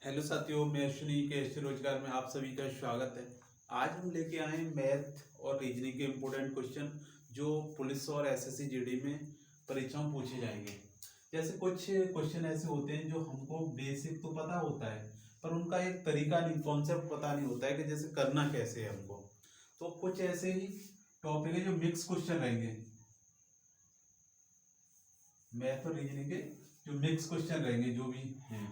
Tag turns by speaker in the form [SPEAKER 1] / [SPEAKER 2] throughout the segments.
[SPEAKER 1] Hello साथियों, मैं अश्विनी के ऐसे रोजगार में आप सभी का स्वागत है। आज हम लेके आए हैं मैथ और रीजनिंग के इम्पोर्टेंट क्वेश्चन जो पुलिस और एसएससी जीडी में परीक्षाओं में पूछे जाएंगे। जैसे कुछ क्वेश्चन ऐसे होते हैं जो हमको बेसिक तो पता होता है, पर उनका एक तरीका नहीं, कॉन्सेप्ट पता नहीं होता है कि जैसे करना कैसे है हमको। तो कुछ ऐसे ही टॉपिक है जो मिक्स क्वेश्चन रहेंगे, मैथ और रीजनिंग के जो मिक्स क्वेश्चन रहेंगे जो भी हैं।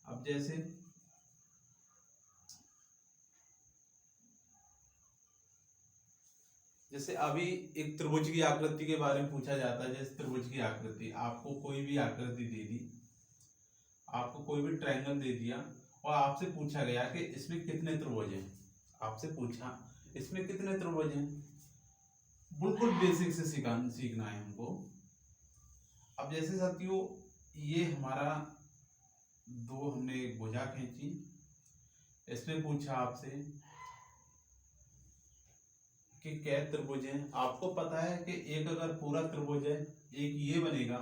[SPEAKER 1] अब जैसे अभी एक त्रिभुज की आकृति के बारे में पूछा जाता है। जैसे त्रिभुज की आकृति, आपको कोई भी आकृति दे दी, आपको कोई भी ट्रायंगल दे दिया और आपसे पूछा गया कि इसमें कितने त्रिभुज हैं। आपसे पूछा इसमें कितने त्रिभुज हैं, बिल्कुल बेसिक से सीखना है हमको। अब जैसे साथियों, ये हमारा दो, हमने एक भुजा खींची, इसमें पूछा आपसे कि क्या त्रिभुज हैं। आपको पता है कि एक अगर पूरा त्रिभुज है, एक ये बनेगा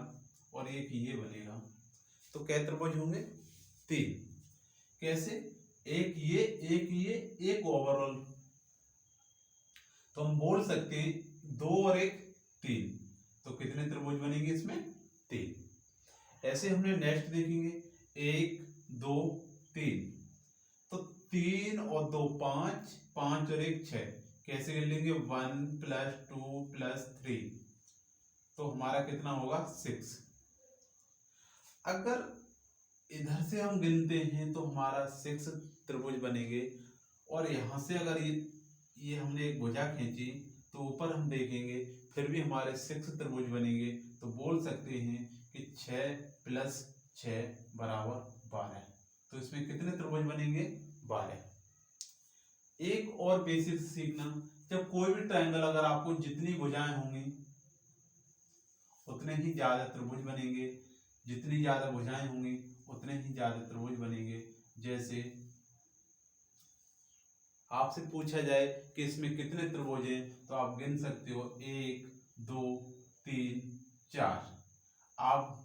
[SPEAKER 1] और एक ये बनेगा, तो क्या त्रिभुज होंगे? तीन। कैसे? एक ये, एक ये, एक ओवरऑल। तो हम बोल सकते हैं दो और एक तीन, तो कितने त्रिभुज बनेंगे इसमें? तीन। ऐसे हमने नेक्स्ट देखेंगे, एक दो तीन, तो तीन और दो पांच, पांच और एक छह। कैसे कर लेंगे? 1 + 2 + 3, तो हमारा कितना होगा? 6। अगर इधर से हम गिनते हैं तो हमारा 6 त्रिभुज बनेंगे। और यहां से अगर ये हमने एक भुजा खींची तो ऊपर हम देखेंगे फिर भी हमारे 6 त्रिभुज बनेंगे। तो बोल सकते हैं कि 6 + 6 = 12। तो इसमें कितने त्रिभुज बनेंगे? 12। एक और बेसिक सीखना, जब कोई भी ट्रायंगल, अगर आपको जितनी भुजाएं होंगी उतने ही ज्यादा त्रिभुज बनेंगे, जितनी ज्यादा भुजाएं होंगी उतने ही ज्यादा त्रिभुज बनेंगे। जैसे आपसे पूछा जाए कि इसमें कितने त्रिभुज हैं, तो आप गिन सकते हो 1 2 3 4। आप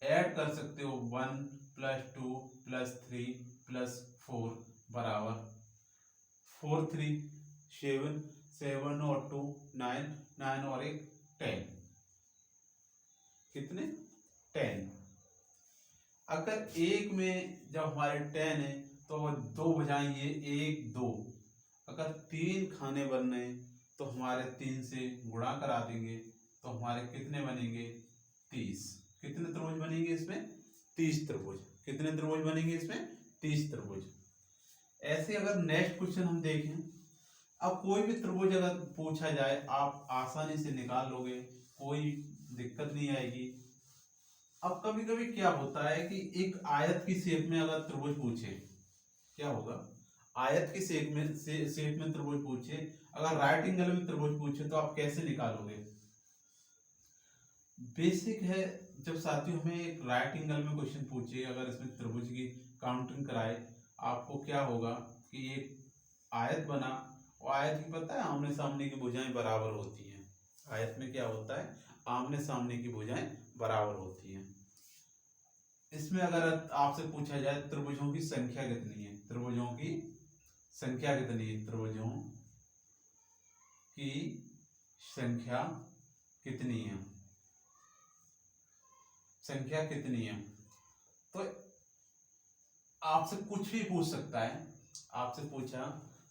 [SPEAKER 1] ऐड कर सकते हो 1 + 2 + 3 + 4 बराबर 4 3 7, 7 और 2 9, 9 और एक 10। कितने? 10। अगर एक में जब हमारे 10 है तो दो बजाएं, ये 1 2। अगर तीन खाने बनने हैं तो हमारे 3 से गुणा करा देंगे, तो हमारे कितने बनेंगे? 30। कितने त्रिभुज बनेंगे इसमें? 30 त्रिभुज। कितने त्रिभुज बनेंगे इसमें? 30 त्रिभुज। ऐसे अगर नेक्स्ट क्वेश्चन हम देखें, अब कोई भी त्रिभुज अगर पूछा जाए आप आसानी से निकाल लोगे, कोई दिक्कत नहीं आएगी। अब कभी कभी क्या होता है कि एक आयत की शेप में अगर त्रिभुज पूछे, क्या होगा? आयत की शेप में त्रिभुज पूछे, अगर राइट एंगल में त्रिभुज पूछे, तो आप कैसे निकालोगे? बेसिक है। जब साथियों हमें एक राइट एंगल में क्वेश्चन पूछे, अगर इसमें त्रिभुज की काउंटिंग कराए, आपको क्या होगा कि एक आयत बना, और आयत की पता है आमने सामने की भुजाएं बराबर होती हैं। आयत में क्या होता है? आमने सामने की भुजाएं बराबर होती हैं। इसमें अगर आपसे पूछा जाए त्रिभुजों की संख्या कितनी है, त्रिभुजों की संख्या कितनी है, त्रिभुजों की संख्या कितनी है, संख्या कितनी है, तो आपसे कुछ भी पूछ सकता है। आपसे पूछा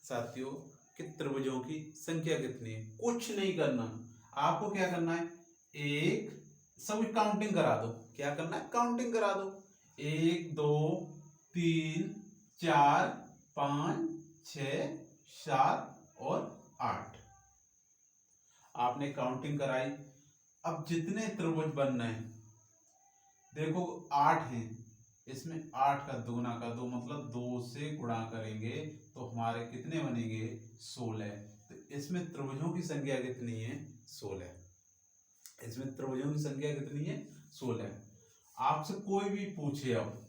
[SPEAKER 1] साथियों कि त्रिभुजों की संख्या कितनी है, कुछ नहीं करना। आपको क्या करना है? एक, सभी काउंटिंग करा दो। क्या करना है? काउंटिंग करा दो। 1 2 3 4 5 6 7 और 8। आपने काउंटिंग कराई। अब जितने त्रिभुज बन रहे हैं, देखो 8 हैं, इसमें 8 का दुगुना कर दो, मतलब 2 से गुणा करेंगे तो हमारे कितने बनेंगे? 16। तो इसमें त्रिभुजों की संख्या कितनी है? 16। इसमें त्रिभुजों की संख्या कितनी है? 16। आपसे कोई भी पूछे, अब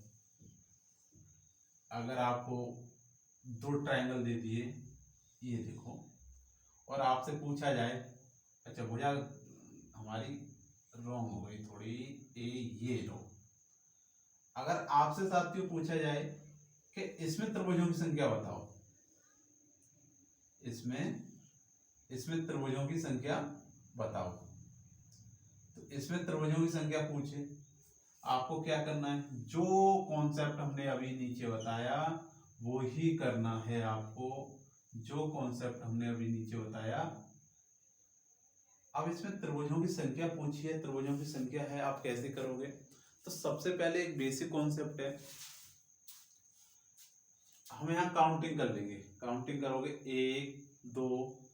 [SPEAKER 1] अगर आपको दो ट्रायंगल दे दिए, ये देखो, और आपसे पूछा जाए, अच्छा भुजा हमारी रॉन्ग हो गई थोड़ी, ये लो। अगर आपसे साथियों पूछा जाए कि इसमें त्रिभुजों की संख्या बताओ, इसमें त्रिभुजों की संख्या बताओ, तो इसमें त्रिभुजों की संख्या पूछे, आपको क्या करना है, जो कॉन्सेप्ट हमने अभी नीचे बताया वो ही करना है आपको, जो कॉन्सेप्ट हमने अभी नीचे बताया। अब इसमें त्रिभुजों की संख्या पूछी है, त्रिभुजों की संख्या है, आप कैसे करोगे? तो सबसे पहले एक बेसिक कॉन्सेप्ट है, हम यहाँ काउंटिंग कर लेंगे, काउंटिंग करोगे 1 2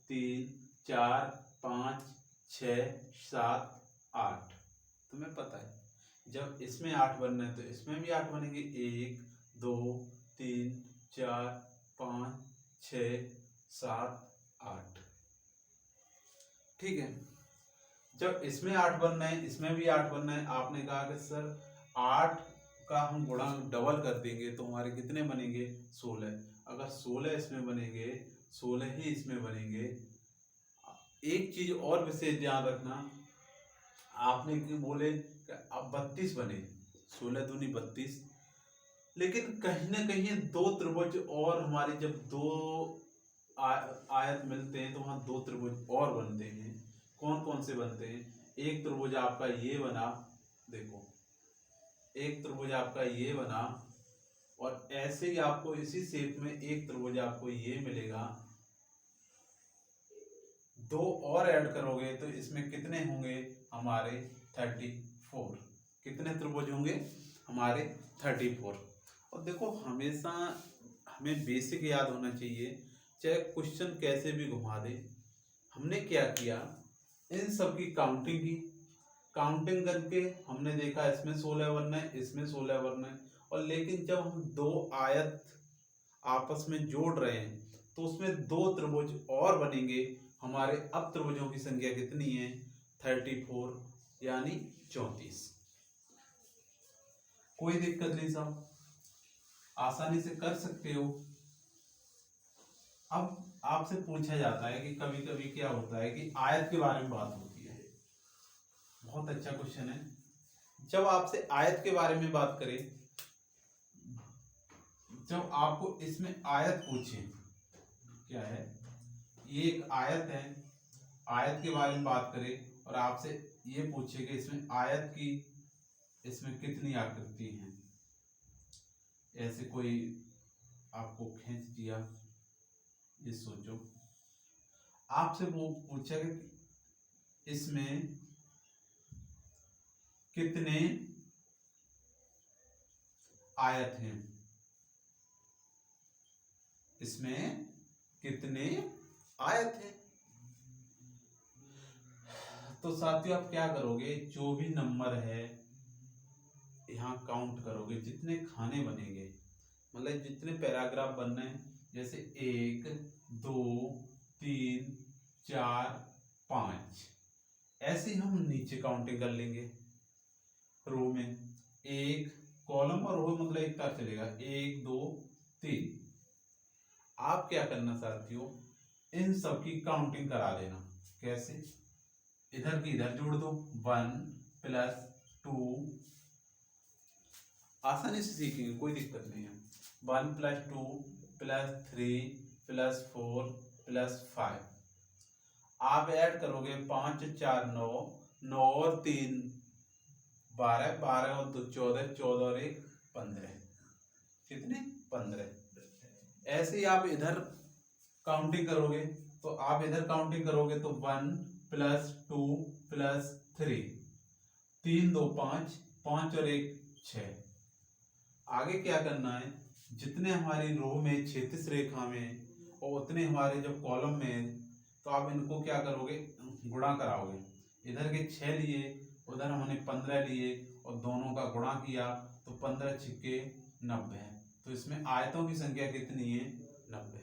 [SPEAKER 1] 3 4 5 6 7 8, तुम्हें पता है जब इसमें 8 बनना है तो इसमें भी 8 बनेंगे, 1 2 3 4 5 6 7 8, ठीक है। जब इसमें 8 बनना है इसमें भी 8 बनना है, आपने कहा कि सर 8 का हम गुणा डबल कर देंगे तो हमारे कितने बनेंगे, 16। अगर 16 इसमें बनेंगे, 16 ही इसमें बनेंगे। एक चीज और विशेष ध्यान रखना, आपने क्यों बोले अब 32 बने, 16 दूनी 32, लेकिन कहीं ना कहीं दो त्रिभुज और हमारे जब दो आयत मिलते हैं तो वहां दो त्रिभुज और बनते हैं। कौन कौन से बनते हैं? एक त्रिभुज आपका ये बना, देखो एक त्रिभुज आपका ये बना, और ऐसे ही आपको इसी शेप में एक त्रिभुज आपको ये मिलेगा, दो और ऐड करोगे तो इसमें कितने होंगे हमारे 34, कितने त्रिभुज होंगे हमारे 34। और देखो हमेशा हमें बेसिक याद होना चाहिए, चाहे क्वेश्चन कैसे भी घुमा दे। हमने क्या किया, इन सब की काउंटिंग की, काउंटिंग करके हमने देखा इसमें 16 बनना है, इसमें 16 बनना है, और लेकिन जब हम दो आयत आपस में जोड़ रहे हैं तो उसमें दो त्रिभुज और बनेंगे हमारे। अब त्रिभुजों की संख्या कितनी है, 34 यानी 34। कोई दिक्कत नहीं साहब, आसानी से कर सकते हो। अब आपसे पूछा जाता है कि कभी कभी क्या होता है कि आयत के बारे में बात होती है, बहुत अच्छा क्वेश्चन है। जब आपसे आयत के बारे में बात करें, जब आपको इसमें आयत पूछे, क्या है ये एक आयत है, आयत के बारे में बात करें और आपसे ये पूछे कि इसमें आयत की इसमें कितनी आकृति हैं, ऐसे कोई आपको खींच दिया, ये सोचो आपसे वो पूछा कि इसमें कितने आयत हैं, इसमें कितने आयत हैं। तो साथियों आप क्या करोगे, जो भी नंबर है यहाँ काउंट करोगे, जितने खाने बनेंगे, मतलब जितने पैराग्राफ बनने हैं, जैसे 1 2 3 4 5, ऐसे ही हम नीचे काउंटिंग कर लेंगे। रो में एक कॉलम और रो मतलब एक तार चलेगा, 1 2 3। आप क्या करना साथियों, इन सब की काउंटिंग करा देना। कैसे? इधर की इधर जोड़ दो, 1 + 2, आसानी से सीखेंगे, कोई दिक्कत नहीं है। 1 + 2 + 3 + 4 + 5, आप ऐड करोगे 5 4 9, 9 और 3 12, 12 और 2 14, 14 और 1 15, कितने 15। ऐसे ही आप इधर काउंटिंग करोगे, तो आप इधर काउंटिंग करोगे तो 1 + 2 + 3, 3 2 5, 5 और 1 6। आगे क्या करना है, जितने हमारी रो में क्षैतिज रेखा में और उतने हमारे जो कॉलम में, तो आप इनको क्या करोगे, गुणा कराओगे। इधर के 6 लिए, उधर हमने 15 लिए और दोनों का गुणा किया तो 15 छिक्के 90। तो इसमें आयतों की संख्या कितनी है, 90।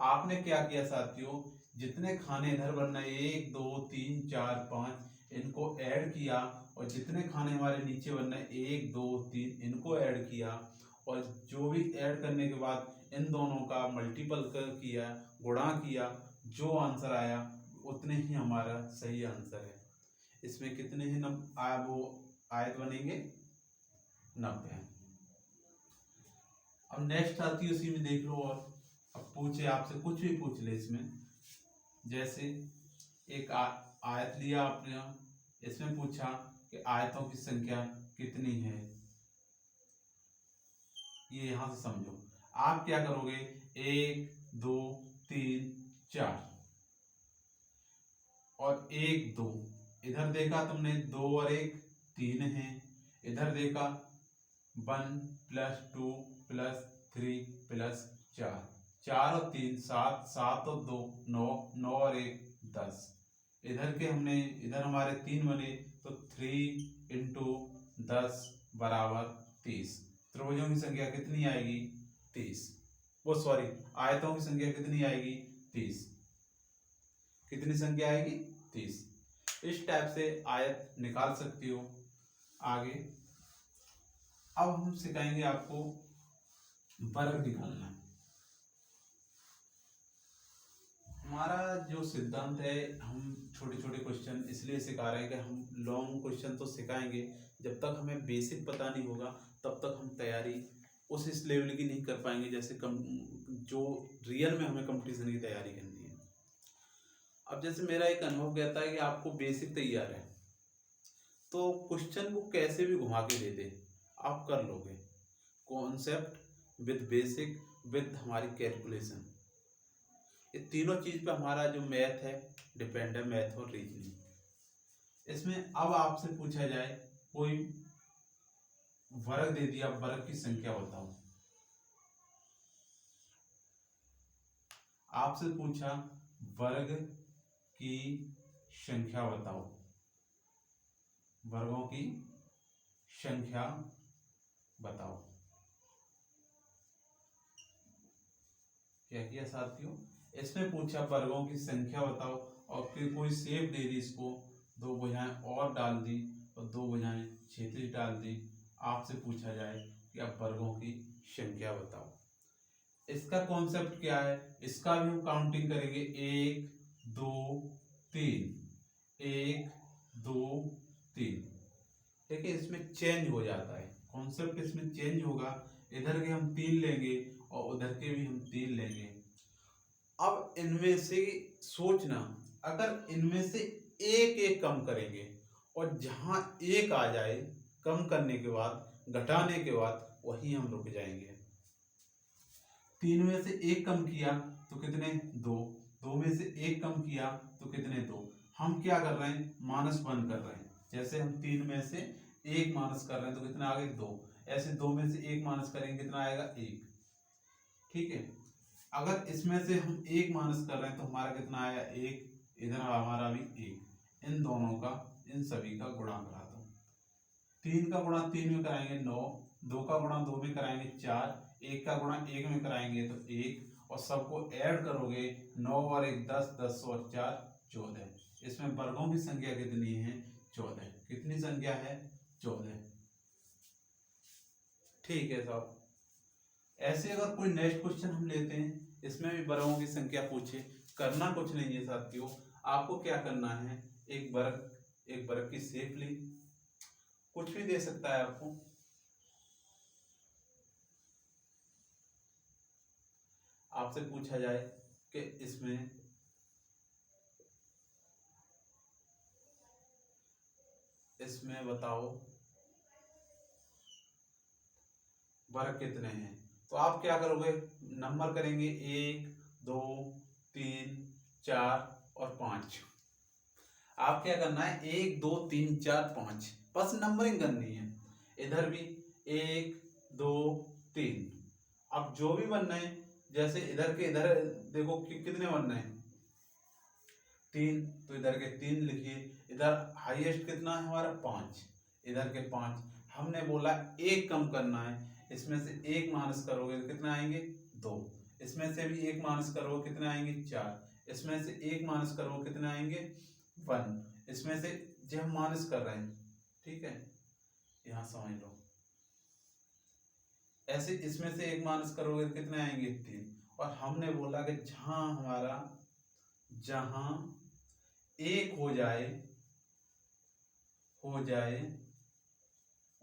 [SPEAKER 1] आपने क्या किया साथियों, जितने खाने इधर बनना है 1 2 3 4 5, इनको ऐड किया, और जितने खाने हमारे नीचे बनना है 1 2 3, इनको ऐड किया, और जो भी ऐड करने के बाद इन दोनों का मल्टीपल किया, गुणा किया, जो आंसर आया उतने ही हमारा सही आंसर है। इसमें कितने ही वो आयत बनेंगे, 90। अब नेक्स्ट आती है, उसी में देख लो। और अब पूछे आपसे, कुछ भी पूछ ले इसमें, जैसे एक आयत लिया आपने, इसमें पूछा कि आयतों की संख्या कितनी है। ये यहां से समझो, आप क्या करोगे, 1 2 3 4 और 1 2, इधर देखा तुमने 2 और 1 3 है, इधर देखा 1 + 2 + 3 + 4, 4 और 3 7, 7 और 2 9, 9 और 1 10, इधर के हमने, इधर हमारे 3 बने, तो 3 × 10 = 30। त्रिभुजों की संख्या कितनी आएगी, 30। वो सॉरी, आयतों की संख्या कितनी आएगी, 30। कितनी संख्या आएगी, 30। इस टाइप से आयत निकाल सकती हो। आगे अब हम सिखाएंगे आपको वर्ग निकालना। हमारा जो सिद्धांत है, हम छोटे छोटे क्वेश्चन इसलिए सिखा रहे हैं कि हम लॉन्ग क्वेश्चन तो सिखाएंगे, जब तक हमें बेसिक पता नहीं होगा तब तक हम तैयारी उस इस लेवल की नहीं कर पाएंगे, जैसे जो रियल में हमें कंपटीशन की तैयारी करनी है। अब जैसे मेरा एक अनुभव कहता है कि आपको बेसिक तैयार है तो क्वेश्चन को कैसे भी घुमा के दे दे आप कर लोगे। कॉन्सेप्ट विद बेसिक विद हमारी कैलकुलेशन, ये तीनों चीज पे हमारा जो मैथ है डिपेंड है, मैथ और रीजनिंग। इसमें अब आपसे पूछा जाए, कोई वर्ग दे दिया, वर्ग की संख्या बताओ। आपसे पूछा वर्ग की संख्या बताओ, वर्गों की संख्या बताओ। क्या किया साथियों, इसमें पूछा वर्गों की संख्या बताओ और फिर कोई शेप दे दी, इसको 2 भुजाएं और डाल दी और 2 भुजाएं क्षैतिज डाल दी। आपसे पूछा जाए कि अब वर्गों की संख्या बताओ। इसका कॉन्सेप्ट क्या है, इसका भी हम काउंटिंग करेंगे, 1 2 3, 1 2 3। ठीक है, इसमें चेंज हो जाता है कॉन्सेप्ट, इसमें चेंज होगा। इधर के हम 3 लेंगे और उधर के भी हम 3 लेंगे। अब इनमें से सोचना, अगर इनमें से एक एक कम करेंगे और जहां एक आ जाए कम करने के बाद, घटाने के बाद, वहीं हम रुक जाएंगे। 3 में से एक कम किया तो कितने, 2। 2 में से एक कम किया तो कितने, 2। हम क्या कर रहे हैं, -1 कर रहे हैं। जैसे हम 3 में से एक माइनस कर रहे हैं तो कितना आ गया, 2। ऐसे 2 में से एक माइनस करेंगे कितना आएगा, 1। ठीक है, अगर इसमें से हम एक माइनस कर रहे हैं तो हमारा कितना आया, 1। इधर हमारा भी 1। इन दोनों का, इन सभी का गुणा करा दो। 3 का गुणा 3 में कराएंगे 9, 2 का गुणा 2 में कराएंगे 4, 1 का गुणा 1 में कराएंगे तो 1, और सबको ऐड करोगे 9 और 1 10, 10 और 4 14। इसमें वर्गों की संख्या कितनी है, 14। कितनी संख्या है, 14। ठीक है साहब। ऐसे अगर कोई नेक्स्ट क्वेश्चन हम लेते हैं, इसमें भी वर्गों की संख्या पूछे, करना कुछ नहीं है साथियों। आपको क्या करना है, एक वर्ग की शेप ली, कुछ भी दे सकता है आपको। आपसे पूछा जाए कि इसमें बताओ वर्ग कितने हैं, तो आप क्या करोगे, नंबर करेंगे 1 2 3 4 और 5। आप क्या करना है, 1 2 3 4 5, बस नंबरिंग करनी है। इधर भी 1 2 3। अब जो भी बनना है, जैसे इधर के इधर देखो कितने बनना है, 3, तो इधर के 3 लिखिए। इधर हाईएस्ट कितना है हमारा, 5, इधर के 5। हमने बोला एक कम करना है, इसमें से एक माइनस करोगे तो कितना आएंगे, 2। इसमें से भी एक माइनस करोगे कितने आएंगे, 4। इसमें से एक माइनस करोगे कितने आएंगे, 1। इसमें से जो हम माइनस कर रहे हैं, ठीक है, यहां समझ लो। ऐसे इसमें से एक माइनस करोगे तो कितने आएंगे, 3। और हमने बोला कि जहां एक हो जाए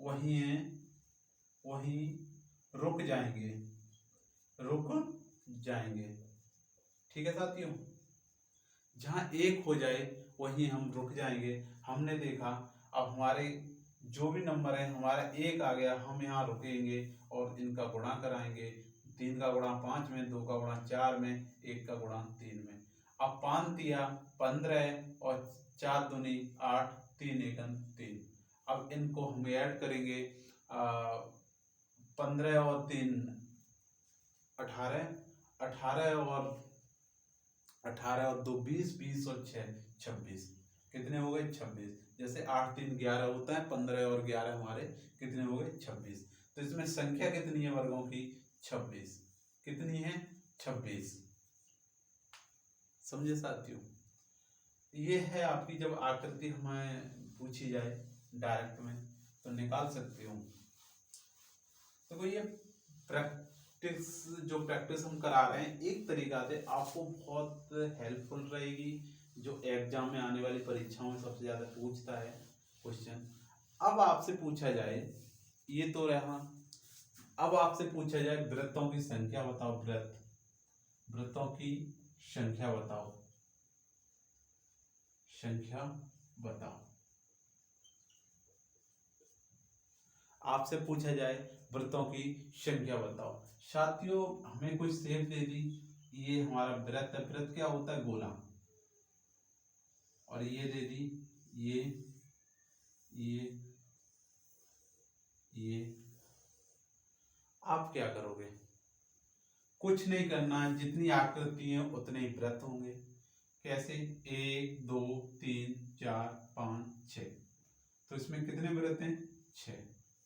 [SPEAKER 1] वही है वहीं रुक जाएंगे, रुक जाएंगे। ठीक है साथियों, जहाँ एक हो जाए वहीं हम रुक जाएंगे। हमने देखा अब हमारे जो भी नंबर है, हमारा एक आ गया, हम यहाँ रुकेंगे और इनका गुणा कराएंगे। 3 का गुणा 5 में, 2 का गुणा 4 में, 1 का गुणा 3 में। अब 5 तिया 15 और 4 दूनी 8, 3 एकम 3। अब इनको हम ऐड करेंगे, 15 और 3 18, 18 और 2 20, 20 और 6 26। कितने हो गए? 26। जैसे 8 3 11 होता है, 15 और 11 हमारे कितने हो गए? 26। तो इसमें संख्या कितनी है वर्गों की? 26। कितनी है? 26। समझे साथियों? ये है आपकी, जब आकृति हमें पूछी जाए डायरेक्ट में तो निकाल सकते हो। तो ये प्रैक्टिस, जो प्रैक्टिस हम करा रहे हैं, एक तरीका से आपको बहुत हेल्पफुल रहेगी, जो एग्जाम में आने वाली परीक्षाओं में सबसे ज्यादा पूछता है क्वेश्चन। अब आपसे पूछा जाए, ये तो रहा, अब आपसे पूछा जाए वृत्तों की संख्या बताओ। वृत्तों की संख्या बताओ, संख्या बताओ। आपसे पूछा जाए वृत्तों की संख्या बताओ। साथियों, हमें कोई शेप दे दी, ये हमारा वृत्त है। वृत्त क्या होता है? गोला। और ये दे दी, ये आप क्या करोगे? कुछ नहीं करना है, जितनी आकृति है उतने ही वृत्त होंगे। कैसे? 1 2 3 4 5 6। तो इसमें कितने वृत्त हैं? 6।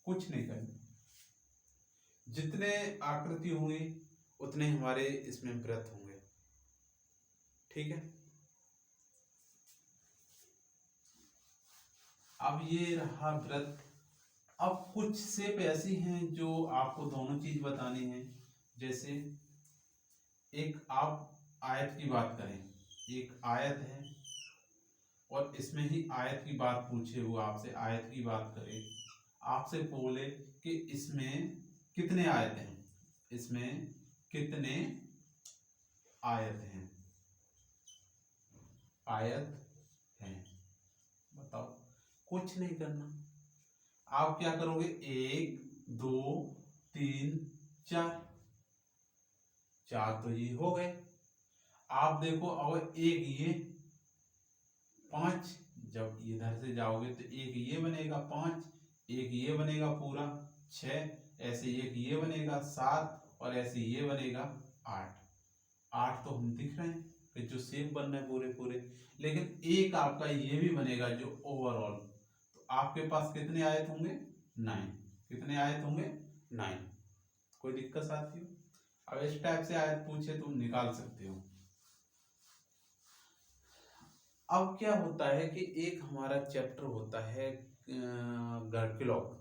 [SPEAKER 1] कुछ नहीं करना, जितने आकृति होंगी उतने हमारे इसमें वृत्त होंगे। ठीक है, अब ये रहा वृत्त। अब कुछ शेप ऐसी हैं जो आपको दोनों चीज बतानी है। जैसे एक आप आयत की बात करें, एक आयत है और इसमें ही आयत की बात पूछे, वो आपसे आयत की बात करे, आपसे बोले कि इसमें कितने आयत हैं, इसमें कितने आयत हैं, आयत हैं, बताओ। कुछ नहीं करना, आप क्या करोगे? 1 2 3 4, 4 तो ये हो गए। आप देखो, और एक ये 5, जब इधर से जाओगे तो एक ये बनेगा 5, एक ये बनेगा पूरा 6, ऐसे एक ये बनेगा 7 और ऐसे ये बनेगा 8। 8 तो हम दिख रहे हैं कि जो शेप बन रहे हैं पूरे पूरे, लेकिन एक आपका ये भी बनेगा जो ओवरऑल। तो आपके पास कितने आयत होंगे? 9। कितने आयत होंगे? 9। कोई दिक्कत साथियों? अब इस टाइप से आयत पूछे तो निकाल सकते हो। अब क्या होता है कि एक हमारा चैप्टर होता है क्लॉक,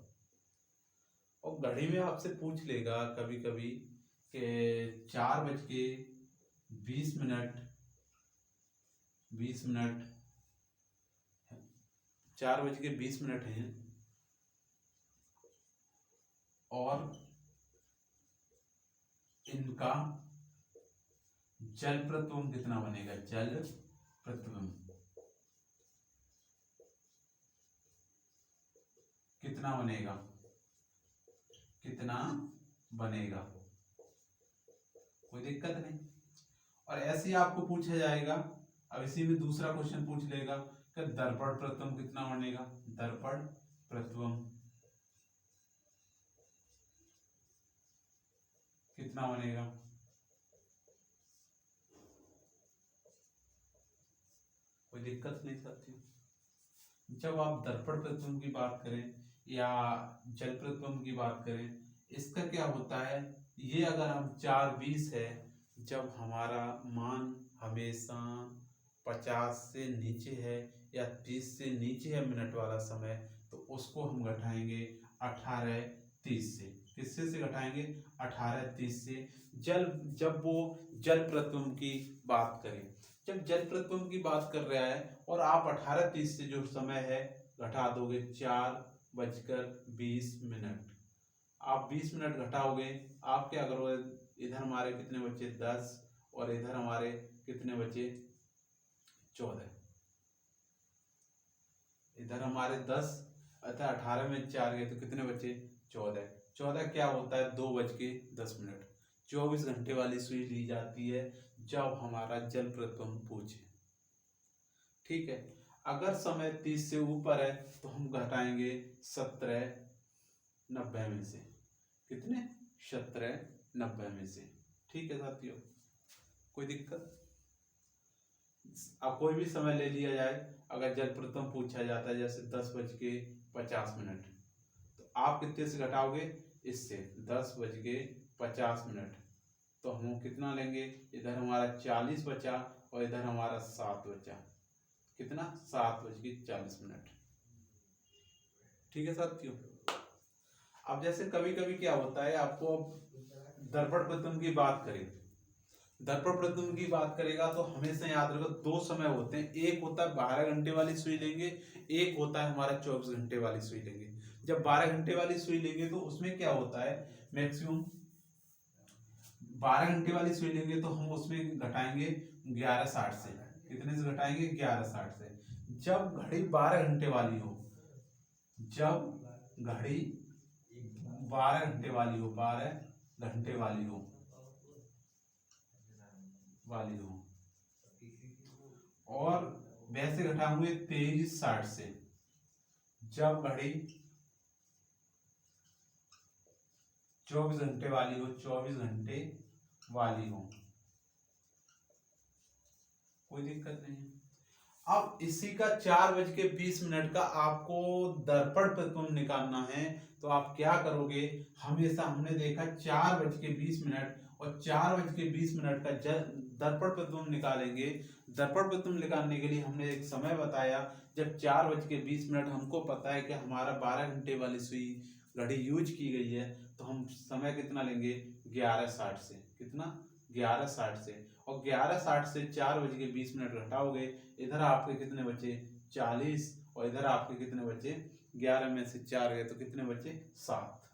[SPEAKER 1] और घड़ी में आपसे पूछ लेगा कभी कभी कि 4:20, 4:20 हैं और इनका जल प्रतिबिंब कितना बनेगा? जल प्रतिबिंब कितना बनेगा? कितना बनेगा? कोई दिक्कत नहीं। और ऐसे ही आपको पूछा जाएगा, अब इसी में दूसरा क्वेश्चन पूछ लेगा कि दर्पण प्रतिबिंब कितना बनेगा? दर्पण प्रतिबिंब कितना बनेगा? कोई दिक्कत नहीं साथियों। जब आप दर्पण प्रतिबिंब की बात करें या जल प्रतिबिंब की बात करें, इसका क्या होता है, ये अगर हम 4:20 है, जब हमारा मान हमेशा 50 से नीचे है या 30 से नीचे है मिनट वाला समय, तो उसको हम घटाएंगे 18:30 से। किससे से घटाएंगे? 18:30 से। जब वो जल प्रतिबिंब की बात करें, जब जल प्रतिबिंब की बात कर रहा है और आप 18:30 से जो समय है घटा दोगे 4:20, आप 20 मिनट घटाओगे, आप क्या करोगे, इधर हमारे कितने बचे 10 और इधर हमारे कितने बचे 14, इधर हमारे 10 अतः 18 में 4 गए तो कितने बचे 14। 14 क्या होता है 2:10। 24 घंटे वाली सुई ली जाती है जब हमारा जल प्रतिबंध पूछे। ठीक है, अगर समय 30 से ऊपर है तो हम घटाएंगे 17:90 में से, कितने 17:90 में से। ठीक है साथियों, कोई दिक्कत? अब कोई भी समय ले लिया जाए, अगर जल प्रथम पूछा जाता है जैसे 10:50, तो आप कितने से घटाओगे इससे 10:50, तो हम कितना लेंगे, इधर हमारा 40 बचा और इधर हमारा 7 बचा, कितना 7:40। ठीक है साथियों, अब जैसे कभी कभी क्या होता है, आपको दर्पण प्रथम की बात करें, दर्पण प्रथम की बात करेगा तो हमेशा याद रखो दो समय होते हैं, एक होता है 12 घंटे वाली सुई लेंगे, एक होता है हमारा 24 घंटे वाली सुई लेंगे। जब 12 घंटे वाली सुई लेंगे तो उसमें क्या होता है, मैक्सिमम 12 घंटे वाली सुई लेंगे तो हम उसमें घटाएंगे 11:60 से, कितने से घटाएंगे 11:60 से। जब घड़ी 12 घंटे वाली हो, जब घड़ी 12 घंटे वाली हो, 12 घंटे वाली हो और वैसे घटाएंगे 23:60 से, जब घड़ी 24 घंटे वाली हो, 24 घंटे वाली हो, कोई दिक्कत नहीं। अब इसी का 4:20 का आपको दर्पण प्रतिबिंब निकालना है, तो आप क्या करोगे, हमेशा हमने देखा 4:20 और 4:20 का दर्पण प्रतिबिंब निकालेंगे। दर्पण प्रतिबिंब निकालने के लिए हमने एक समय बताया, जब 4:20 हमको पता है कि हमारा 12 घंटे वाली सुई घड़ी यूज की गई है, तो हम समय कितना लेंगे 11:60 से, कितना 11:60 से, और 11:60 से 4:20 घटाओगे, इधर आपके कितने बचे 40 और इधर आपके कितने बचे 11 में से 4 गए तो कितने बचे 7,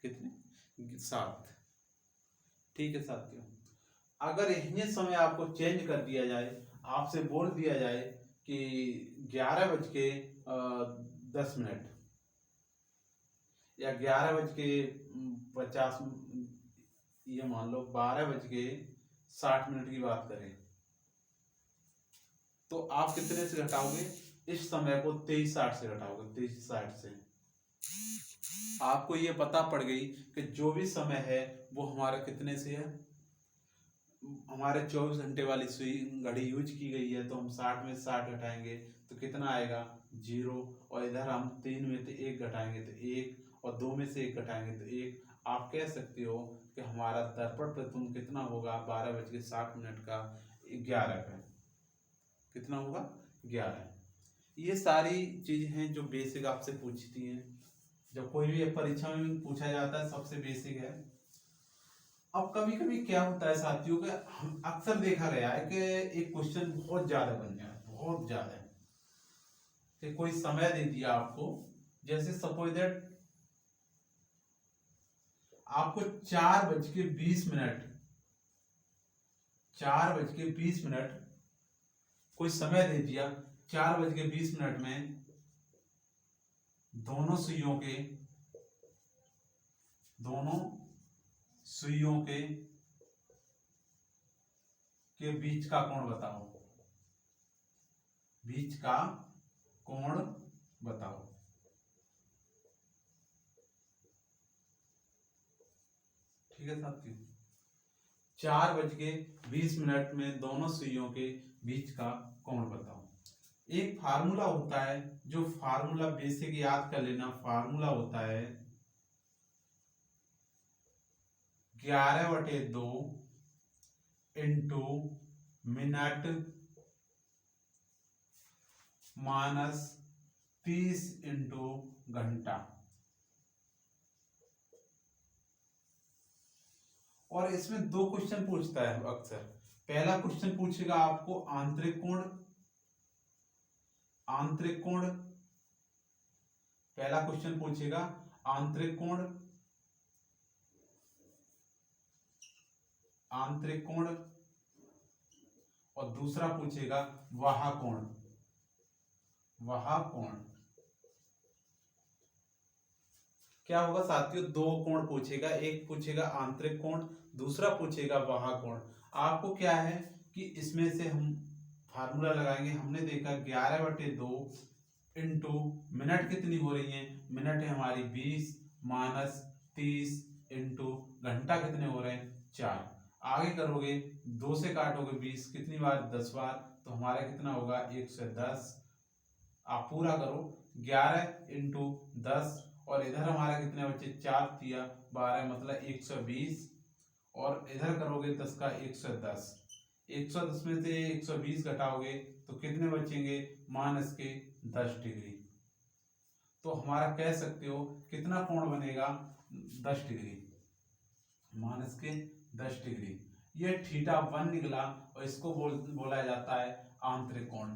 [SPEAKER 1] कितने 7। ठीक है साथियों, अगर यही समय आपको चेंज कर दिया जाए, आपसे बोल दिया जाए कि 11:10 या 11:50, ये मान लो 12:60 की बात करें, तो आप कितने से घटाओगे, इस समय को 23:60 से घटाओगे, 23:60 से। आपको ये पता पड़ गई कि जो भी समय है वो हमारा कितने से है, हमारे 24 घंटे वाली सुई घड़ी यूज की गई है, तो हम 60 में 60 घटाएंगे तो कितना आएगा 0, और इधर हम 3 में से 1 घटाएंगे तो 1, और 2 में से 1 घटाएंगे तो 1। आप कह सकते हो कि हमारा दर्पण प्रतिबिंब कितना होगा 12:60 का 11 का, कितना होगा 11। ये सारी चीजें हैं जो बेसिक आपसे पूछती हैं, जब कोई भी परीक्षा में पूछा जाता है, सबसे बेसिक है। अब कभी कभी क्या होता है साथियों के, अक्सर देखा गया है कि एक क्वेश्चन बहुत ज्यादा बन गया, बहुत ज्यादा, कि कोई समय दे दिया आपको, जैसे सपोज दैट आपको 4:20 कोई समय दे दिया, 4:20 में दोनों सुइयों के बीच का कोण बताओ, बीच का कोण बताओ। ठीक है साथियों, 4:20 में दोनों सुइयों के बीच का कोण बताओ। एक फार्मूला होता है, जो फार्मूला बेसिक याद कर लेना, फार्मूला होता है 11/2 इंटू मिनट माइनस 30 इंटू घंटा। और इसमें दो क्वेश्चन पूछता है अक्सर। पहला क्वेश्चन पूछेगा आपको आंतरिक कोण, पहला क्वेश्चन पूछेगा आंतरिक कोण, आंतरिक कोण, और दूसरा पूछेगा वाहा कोण, वाहा कोण। क्या होगा साथियों, दो कोण पूछेगा, एक पूछेगा आंतरिक कोण, दूसरा पूछेगा वाहा कोण। आपको क्या है कि इसमें से हम फार्मूला लगाएंगे। हमने देखा 11/2 इंटू मिनट कितनी हो रही है, मिनट है हमारी 20 माइनस 30 इंटू घंटा कितने हो रहे हैं 4। आगे करोगे 2 से काटोगे 20 कितनी बार 10 बार, तो हमारा कितना होगा 110। आप पूरा करो 11 इंटू 10 और इधर हमारा कितने बच्चे 4 तिया 12 मतलब 120 और इधर करोगे 10 का 110। 110 में से 120 घटाओगे तो कितने बचेंगे माइनस के 10 डिग्री। तो हमारा कह सकते हो कितना कोण बनेगा 10 डिग्री, माइनस के 10 डिग्री। ये θ1 निकला और इसको बोला जाता है आंतरिक कोण।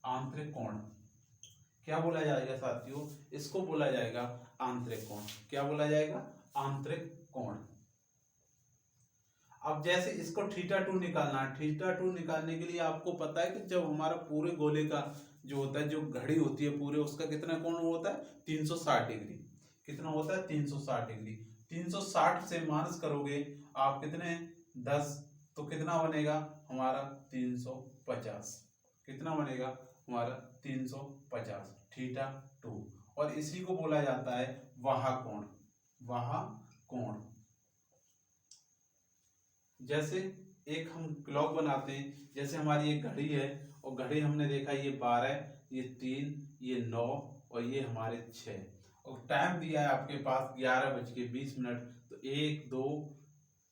[SPEAKER 1] आंतरिक कोण क्या बोला जाएगा साथियों, इसको बोला जाएगा आंतरिक कोण। क्या बोला जाएगा, आंतरिक कोण। अब जैसे इसको θ2 निकालना है, θ2 निकालने के लिए आपको पता है कि जब हमारा पूरे गोले का जो होता है, जो घड़ी होती है पूरे, उसका कितना कोण होता है 360 डिग्री। कितना होता है 360 डिग्री। 360 से माइनस करोगे आप कितने 10, तो कितना बनेगा हमारा 350। कितना बनेगा हमारा 350 θ2। और इसी को बोला जाता है वाहा कोण। वाहा कोण। जैसे एक हम क्लॉक बनाते हैं, जैसे हमारी एक घड़ी है और घड़ी हमने देखा ये 12, ये 3, ये 9 और ये हमारे 6 और टाइम दिया है आपके पास 11:20। तो 1 2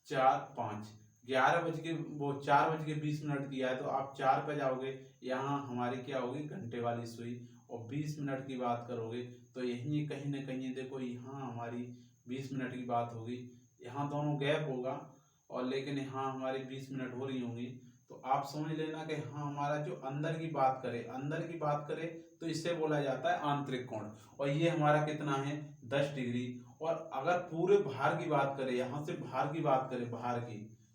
[SPEAKER 1] 4 5 4:20 दिया है, तो आप 4 पे जाओगे, यहाँ हमारी क्या होगी घंटे वाली सुई, और 20 मिनट की बात करोगे तो यही कहीं ना कहीं देखो यहाँ हमारी 20 मिनट की बात होगी, यहाँ दोनों गैप होगा और लेकिन यहाँ हमारी 20 मिनट हो रही होंगी। तो आप समझ लेना कि हाँ हमारा जो अंदर की बात करे तो इससे बोला जाता है आंतरिक कोण। और ये हमारा कितना है 10 डिग्री। और अगर पूरे भार की बात करें, यहाँ से भार की बात करें,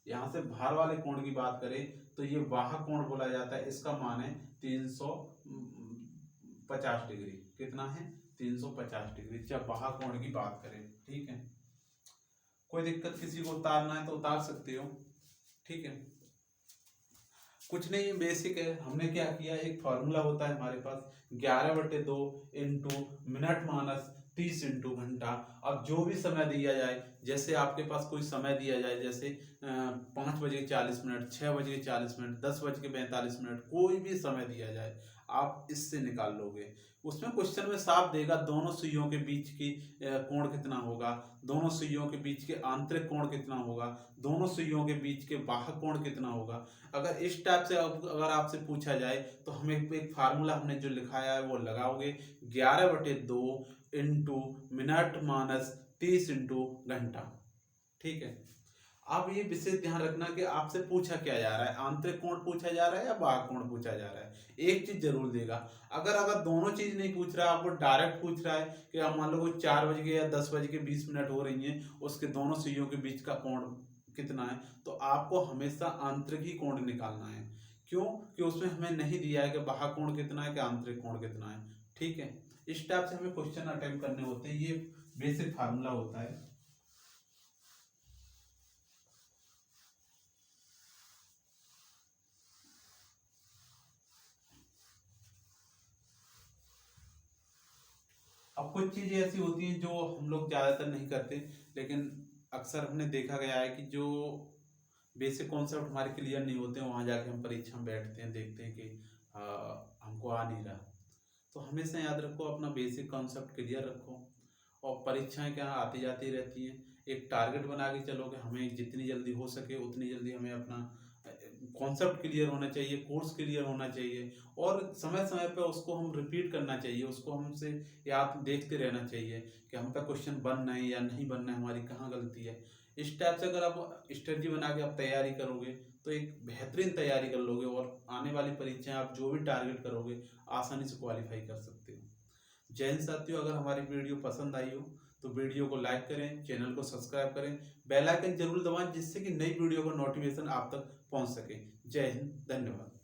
[SPEAKER 1] यहाँ से भार वाले कोण की बात करें तो ये वाहा कोण बोला जाता है। इसका मान है 350 डिग्री। कितना है 350 डिग्री जब वाहा कोण की बात करें। ठीक है, कोई दिक्कत किसी को उतारना है तो उतार सकते हो। ठीक है, कुछ नहीं, बेसिक है। हमने क्या किया, एक फॉर्मूला होता है हमारे पास 11/2 इंटू मिनट माइनस 30 इंटू घंटा। अब जो भी समय दिया जाए, जैसे आपके पास कोई समय दिया जाए, जैसे 5:40, 6:40, 10:42, कोई भी समय दिया जाए आप इससे निकाल लोगे। उसमें क्वेश्चन में साफ देगा दोनों सुइयों के बीच की कोण कितना होगा, दोनों सुइयों के बीच के आंतरिक कोण कितना होगा, दोनों सुइयों के बीच के बाह्य कोण कितना होगा। अगर इस टाइप से अगर आपसे पूछा जाए तो हमें एक फार्मूला हमने जो लिखाया है वो लगाओगे 11/2 इंटू मिनट माइनस 30 इंटू घंटा। ठीक है, अब ये विशेष ध्यान रखना कि आपसे पूछा क्या जा रहा है, आंतरिक कोण पूछा जा रहा है या बाह्य कोण पूछा जा रहा है। एक चीज जरूर देगा, अगर दोनों चीज नहीं पूछ रहा है, आपको डायरेक्ट पूछ रहा है कि आप मान लो 4 बज के या 10:20 हो रही हैं, उसके दोनों सुइयों के बीच का कोण कितना है, तो आपको हमेशा आंतरिक ही कोण निकालना है। क्यों कि उसमें हमें नहीं दिया है कि बाह्य कोण कितना है कि आंतरिक कोण कितना है। ठीक है, इस टाइप से हमें क्वेश्चन अटेम्प्ट करने होते हैं। ये बेसिक फार्मूला होता है। अब कुछ चीजें ऐसी होती हैं जो हम लोग ज्यादातर नहीं करते, लेकिन अक्सर हमने देखा गया है कि जो बेसिक कॉन्सेप्ट हमारे क्लियर नहीं होते हैं, वहां जाके हम परीक्षा में बैठते हैं, देखते हैं कि हमको आ नहीं रहा। तो हमेशा याद रखो अपना बेसिक कॉन्सेप्ट क्लियर रखो, और परीक्षाएं क्या आती जाती रहती हैं। एक टारगेट बना के चलो कि हमें जितनी जल्दी हो सके उतनी जल्दी हमें अपना कॉन्सेप्ट क्लियर होना चाहिए, कोर्स क्लियर होना चाहिए, और समय समय पर उसको हम रिपीट करना चाहिए, उसको हमसे याद देखते रहना चाहिए कि हम पे क्वेश्चन बन रहे हैं या नहीं बन रहे हैं, हमारी कहाँ गलती है। इस टाइप से अगर आप स्ट्रेटजी बना के आप तैयारी करोगे तो एक बेहतरीन तैयारी कर लोगे, और आने वाली परीक्षाएं आप जो भी टारगेट करोगे आसानी से क्वालिफाई कर सकते हो। जय हिंद साथियों। अगर हमारी वीडियो पसंद आई हो तो वीडियो को लाइक करें, चैनल को सब्सक्राइब करें, बेल आइकन जरूर दबाएं जिससे कि नई वीडियो का नोटिफिकेशन आप तक पहुंच सके। जय हिंद, धन्यवाद।